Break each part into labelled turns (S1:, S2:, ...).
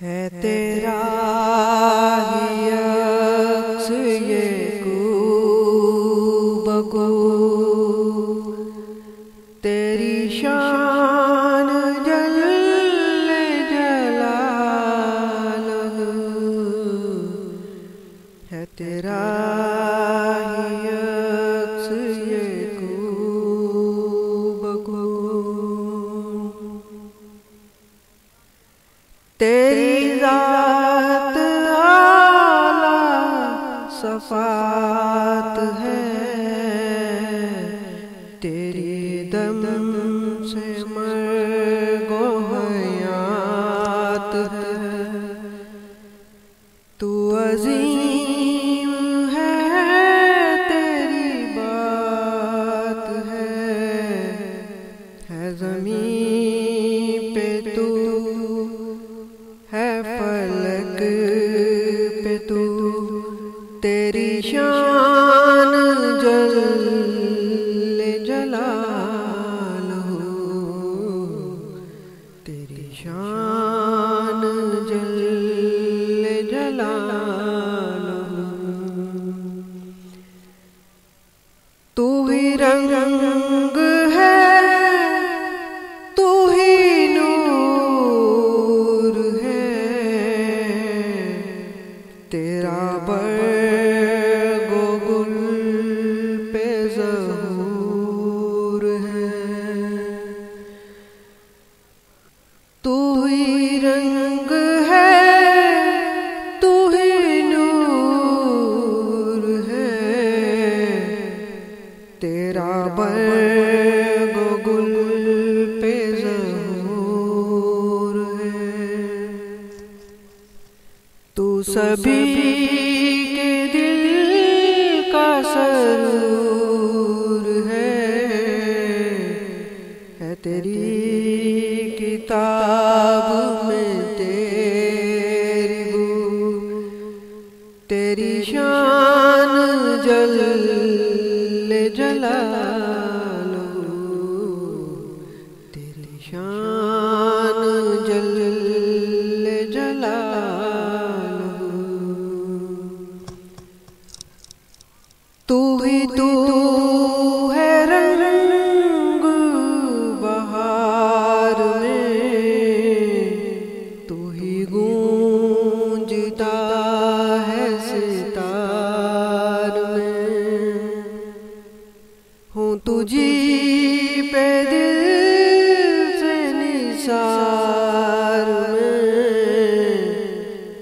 S1: है तेरा ही अक्स ये कूबको, तेरी शान जल्ले जलालह। है तेरा ही अक्स ये कूबको, तेरी ज़ात आला सफ़ात है, तेरी दम से मर्गो हयात है। तू अज़ीम है तेरी बात है ज़मीं पे तू, है फलक पे तू। तेरी शान जल्ले जलालहू, तेरी शान जल्ले जलालहू। तू ही रंग है, तू ही नूर है, तेरा बरगो गुल पे ज़हूर है। तू ही रंग है, तू ही नूर है, तेरा बरगो गुल पे ज़हूर है। तू सभी के दिल का सरूर है तेरी किताब में तेरी बू। तेरी शान जल्ले जलालहू, तेरी शान जल्ले जलालहू। तू ही तू है रंग बहार में, तू ही गूंजता है सितार में। हूँ तुझी पे दिल से निसार में,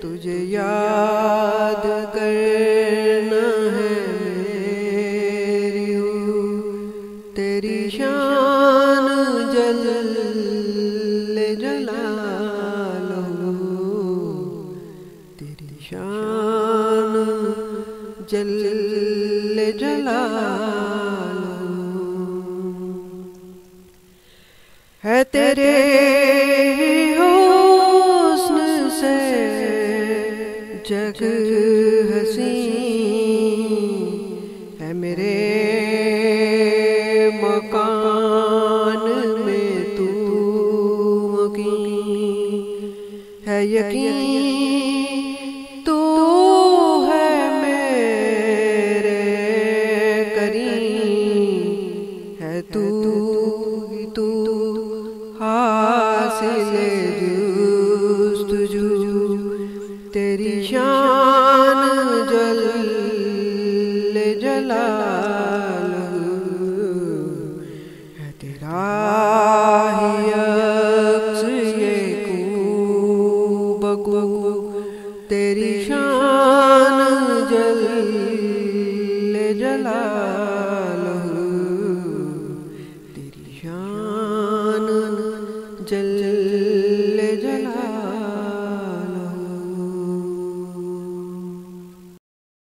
S1: तुझे याद करना है मेरी हूँ। तेरी शान जल्ले जलालहू, तेरी शान जल्ले जलालहू। है तेरे हुस्न से जग हसी, है मेरे मकान में तू मुकीम। है यकीन तू है मेरे करीम, है तू ही तू हासिले जुस्तजू। तेरी शान जल्ले जलालहू, है तेरा ही अक्स ये कूबको, तेरी शान जल्ले जलालहू, तेरी शान जल्ले